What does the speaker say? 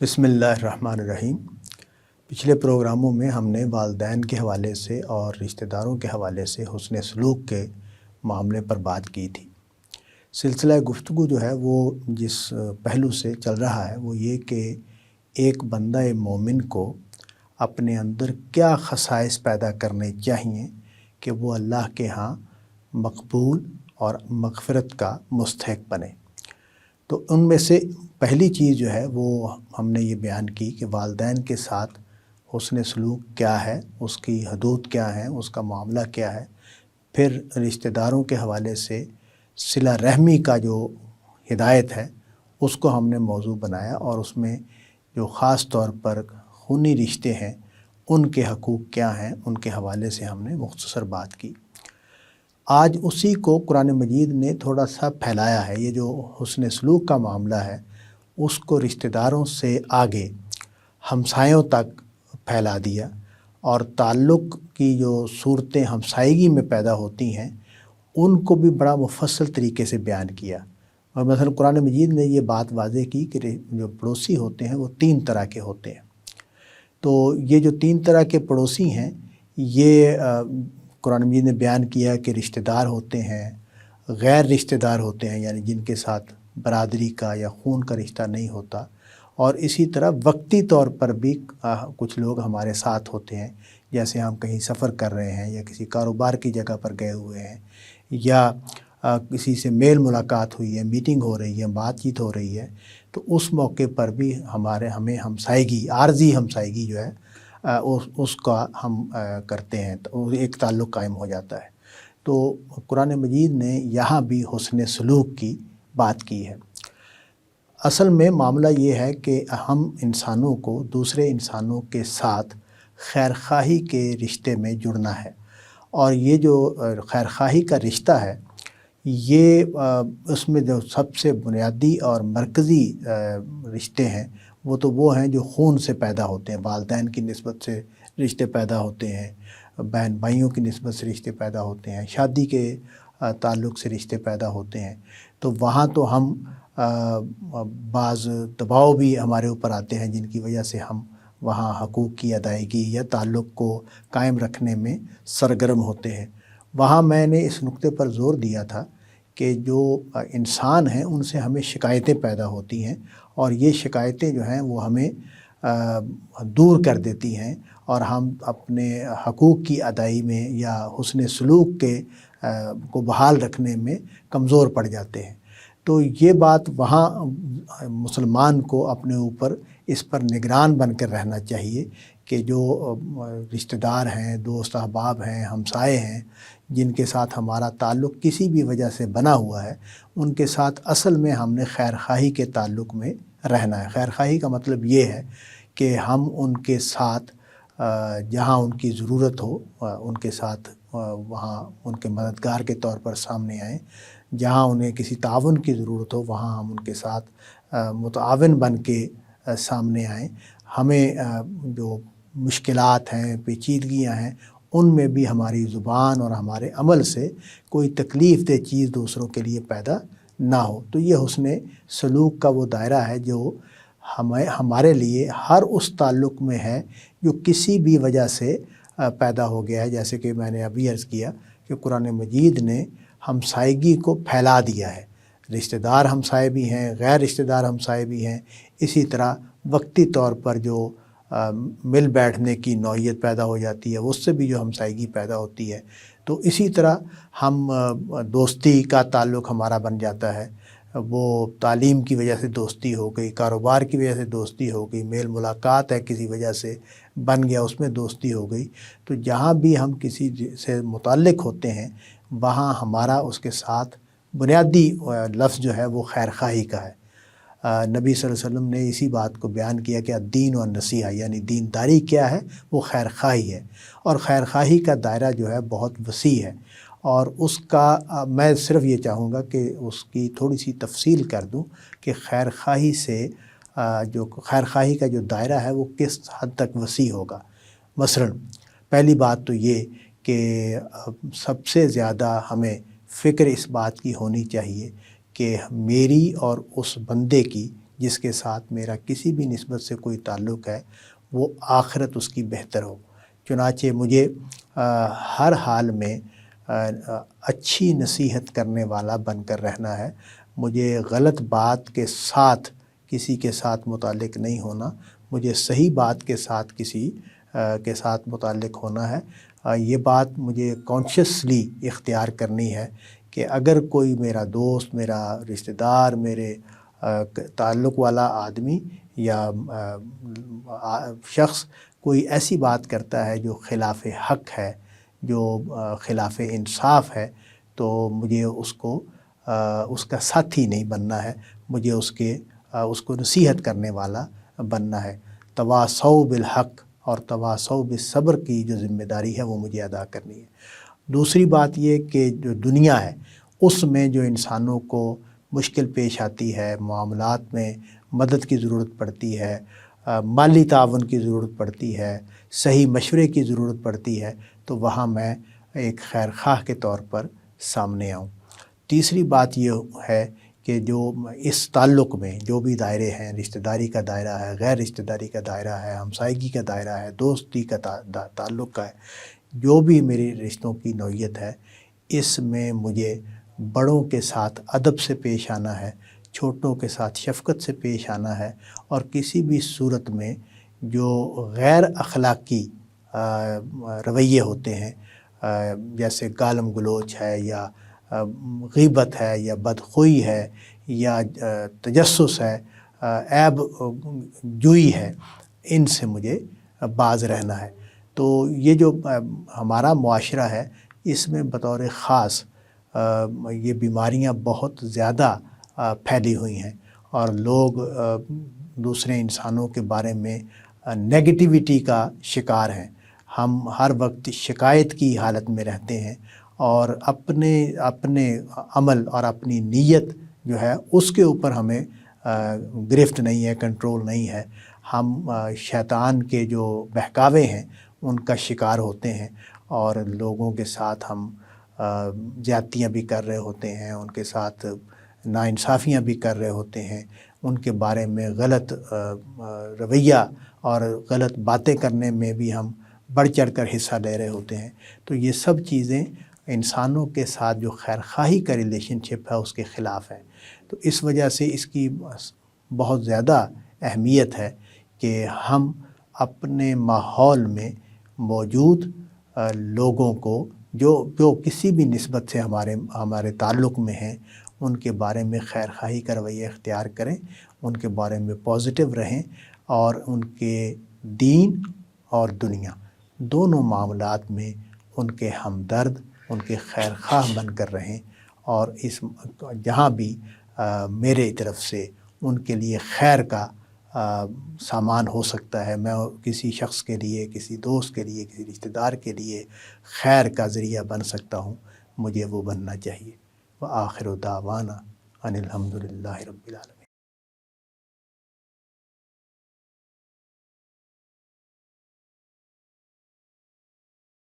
بسم اللہ الرحمن الرحیم۔ پچھلے پروگراموں میں ہم نے والدین کے حوالے سے اور رشتہ داروں کے حوالے سے حسن سلوک کے معاملے پر بات کی تھی۔ سلسلہ گفتگو جو ہے وہ جس پہلو سے چل رہا ہے وہ یہ کہ ایک بندہ مومن کو اپنے اندر کیا خصائص پیدا کرنے چاہیے کہ وہ اللہ کے ہاں مقبول اور مغفرت کا مستحق بنے۔ تو ان میں سے پہلی چیز جو ہے وہ ہم نے یہ بیان کی کہ والدین کے ساتھ حسن سلوک کیا ہے، اس کی حدود کیا ہیں، اس کا معاملہ کیا ہے۔ پھر رشتہ داروں کے حوالے سے صلہ رحمی کا جو ہدایت ہے اس کو ہم نے موضوع بنایا، اور اس میں جو خاص طور پر خونی رشتے ہیں ان کے حقوق کیا ہیں ان کے حوالے سے ہم نے مختصر بات کی۔ آج اسی کو قرآن مجید نے تھوڑا سا پھیلایا ہے۔ یہ جو حسن سلوک کا معاملہ ہے اس کو رشتہ داروں سے آگے ہمسایوں تک پھیلا دیا، اور تعلق کی جو صورتیں ہمسائیگی میں پیدا ہوتی ہیں ان کو بھی بڑا مفصل طریقے سے بیان کیا۔ اور مثلا قرآن مجید نے یہ بات واضح کی کہ جو پڑوسی ہوتے ہیں وہ 3 طرح کے ہوتے ہیں۔ تو یہ جو 3 طرح کے پڑوسی ہیں یہ قرآن مجید نے بیان کیا کہ رشتہ دار ہوتے ہیں، غیر رشتہ دار ہوتے ہیں یعنی جن کے ساتھ برادری کا یا خون کا رشتہ نہیں ہوتا، اور اسی طرح وقتی طور پر بھی کچھ لوگ ہمارے ساتھ ہوتے ہیں، جیسے ہم کہیں سفر کر رہے ہیں یا کسی کاروبار کی جگہ پر گئے ہوئے ہیں، یا کسی سے میل ملاقات ہوئی ہے، میٹنگ ہو رہی ہے، بات چیت ہو رہی ہے، تو اس موقع پر بھی ہمیں ہمسائیگی، عارضی ہمسائیگی جو ہے اس کا ہم کرتے ہیں، تو ایک تعلق قائم ہو جاتا ہے۔ تو قرآن مجید نے یہاں بھی حسن سلوک کی بات کی ہے۔ اصل میں معاملہ یہ ہے کہ ہم انسانوں کو دوسرے انسانوں کے ساتھ خیر خواہی کے رشتے میں جڑنا ہے، اور یہ جو خیر خواہی کا رشتہ ہے یہ اس میں جو سب سے بنیادی اور مرکزی رشتے ہیں وہ ہیں جو خون سے پیدا ہوتے ہیں۔ والدین کی نسبت سے رشتے پیدا ہوتے ہیں، بہن بھائیوں کی نسبت سے رشتے پیدا ہوتے ہیں، شادی کے تعلق سے رشتے پیدا ہوتے ہیں۔ تو وہاں تو ہم بعض دباؤ بھی ہمارے اوپر آتے ہیں جن کی وجہ سے ہم وہاں حقوق کی ادائیگی یا تعلق کو قائم رکھنے میں سرگرم ہوتے ہیں۔ وہاں میں نے اس نقطے پر زور دیا تھا کہ جو انسان ہیں ان سے ہمیں شکایتیں پیدا ہوتی ہیں، اور یہ شکایتیں جو ہیں وہ ہمیں دور کر دیتی ہیں، اور ہم اپنے حقوق کی ادائیگی میں یا حسن سلوک کو بحال رکھنے میں کمزور پڑ جاتے ہیں۔ تو یہ بات وہاں مسلمان کو اپنے اوپر اس پر نگران بن کر رہنا چاہیے کہ جو رشتہ دار ہیں، دوست احباب ہیں، ہمسائے ہیں، جن کے ساتھ ہمارا تعلق کسی بھی وجہ سے بنا ہوا ہے، ان کے ساتھ اصل میں ہم نے خیر خواہی کے تعلق میں رہنا ہے۔ خیر خواہی کا مطلب یہ ہے کہ ہم ان کے ساتھ جہاں ان کی ضرورت ہو ان کے ساتھ وہاں ان کے مددگار کے طور پر سامنے آئیں، جہاں انہیں کسی تعاون کی ضرورت ہو وہاں ہم ان کے ساتھ متعاون بن کے سامنے آئیں۔ ہمیں جو مشکلات ہیں، پیچیدگیاں ہیں، ان میں بھی ہماری زبان اور ہمارے عمل سے کوئی تکلیف دہ چیز دوسروں کے لیے پیدا نہ ہو۔ تو یہ حسن سلوک کا وہ دائرہ ہے جو ہمارے لیے ہر اس تعلق میں ہے جو کسی بھی وجہ سے پیدا ہو گیا ہے۔ جیسے کہ میں نے ابھی عرض کیا کہ قرآن مجید نے ہمسائیگی کو پھیلا دیا ہے، رشتہ دار ہمسائے بھی ہیں، غیر رشتہ دار ہمسائے بھی ہیں، اسی طرح وقتی طور پر جو مل بیٹھنے کی نوعیت پیدا ہو جاتی ہے اس سے بھی جو ہمسائیگی پیدا ہوتی ہے۔ تو اسی طرح ہم دوستی کا تعلق ہمارا بن جاتا ہے، وہ تعلیم کی وجہ سے دوستی ہو گئی، کاروبار کی وجہ سے دوستی ہو گئی، میل ملاقات ہے کسی وجہ سے بن گیا اس میں دوستی ہو گئی۔ تو جہاں بھی ہم کسی سے متعلق ہوتے ہیں وہاں ہمارا اس کے ساتھ بنیادی لفظ جو ہے وہ خیر خواہی کا ہے۔ نبی صلی اللہ علیہ وسلم نے اسی بات کو بیان کیا کہ الدین و نصیحہ، یعنی دینداری کیا ہے، وہ خیر خواہی ہے، اور خیر خواہی کا دائرہ جو ہے بہت وسیع ہے، اور اس کا میں صرف یہ چاہوں گا کہ اس کی تھوڑی سی تفصیل کر دوں کہ خیر خواہی سے جو خیر خواہی کا جو دائرہ ہے وہ کس حد تک وسیع ہوگا۔ مثلا پہلی بات تو یہ کہ سب سے زیادہ ہمیں فکر اس بات کی ہونی چاہیے کہ میری اور اس بندے کی جس کے ساتھ میرا کسی بھی نسبت سے کوئی تعلق ہے وہ آخرت اس کی بہتر ہو۔ چنانچہ مجھے ہر حال میں اچھی نصیحت کرنے والا بن کر رہنا ہے۔ مجھے غلط بات کے ساتھ کسی کے ساتھ متعلق نہیں ہونا، مجھے صحیح بات کے ساتھ کسی کے ساتھ متعلق ہونا ہے۔ یہ بات مجھے کانشیسلی اختیار کرنی ہے کہ اگر کوئی میرا دوست، میرا رشتہ دار، میرے تعلق والا آدمی یا شخص کوئی ایسی بات کرتا ہے جو خلاف حق ہے، جو خلاف انصاف ہے، تو مجھے اس کا ساتھی نہیں بننا ہے، مجھے اس کو نصیحت کرنے والا بننا ہے۔ تواصوا بالحق اور تواصوا بالصبر کی جو ذمہ داری ہے وہ مجھے ادا کرنی ہے۔ دوسری بات یہ کہ جو دنیا ہے اس میں جو انسانوں کو مشکل پیش آتی ہے، معاملات میں مدد کی ضرورت پڑتی ہے، مالی تعاون کی ضرورت پڑتی ہے، صحیح مشورے کی ضرورت پڑتی ہے، تو وہاں میں ایک خیر خواہ کے طور پر سامنے آؤں۔ تیسری بات یہ ہے کہ جو اس تعلق میں جو بھی دائرے ہیں، رشتہ داری کا دائرہ ہے، غیر رشتہ داری کا دائرہ ہے، ہمسائیگی کا دائرہ ہے، دوستی کا تعلق کا ہے، جو بھی میری رشتوں کی نوعیت ہے، اس میں مجھے بڑوں کے ساتھ ادب سے پیش آنا ہے، چھوٹوں کے ساتھ شفقت سے پیش آنا ہے، اور کسی بھی صورت میں جو غیر اخلاقی رویے ہوتے ہیں، جیسے گالم گلوچ ہے یا غیبت ہے یا بدخوئی ہے یا تجسس ہے، عیب جوئی ہے، ان سے مجھے باز رہنا ہے۔ تو یہ جو ہمارا معاشرہ ہے اس میں بطور خاص یہ بیماریاں بہت زیادہ پھیلی ہوئی ہیں، اور لوگ دوسرے انسانوں کے بارے میں نیگیٹیوٹی کا شکار ہیں۔ ہم ہر وقت شکایت کی حالت میں رہتے ہیں، اور اپنے عمل اور اپنی نیت جو ہے اس کے اوپر ہمیں گرفت نہیں ہے، کنٹرول نہیں ہے۔ ہم شیطان کے جو بہکاوے ہیں ان کا شکار ہوتے ہیں، اور لوگوں کے ساتھ ہم زیادتیاں بھی کر رہے ہوتے ہیں، ان کے ساتھ ناانصافیاں بھی کر رہے ہوتے ہیں، ان کے بارے میں غلط رویہ اور غلط باتیں کرنے میں بھی ہم بڑھ چڑھ کر حصہ لے رہے ہوتے ہیں۔ تو یہ سب چیزیں انسانوں کے ساتھ جو خیر خواہی کا ریلیشن شپ ہے اس کے خلاف ہے۔ تو اس وجہ سے اس کی بہت زیادہ اہمیت ہے کہ ہم اپنے ماحول میں موجود لوگوں کو جو کسی بھی نسبت سے ہمارے تعلق میں ہیں ان کے بارے میں خیر خواہی کا رویہ اختیار کریں، ان کے بارے میں پازیٹیو رہیں، اور ان کے دین اور دنیا دونوں معاملات میں ان کے ہمدرد، ان کے خیر خواہ بن کر رہیں، اور جہاں بھی میرے طرف سے ان کے لیے خیر کا سامان ہو سکتا ہے، میں کسی شخص کے لیے، کسی دوست کے لیے، کسی رشتہ دار کے لیے خیر کا ذریعہ بن سکتا ہوں، مجھے وہ بننا چاہیے۔ وآخر دعوانا ان الحمد للہ رب العالمین۔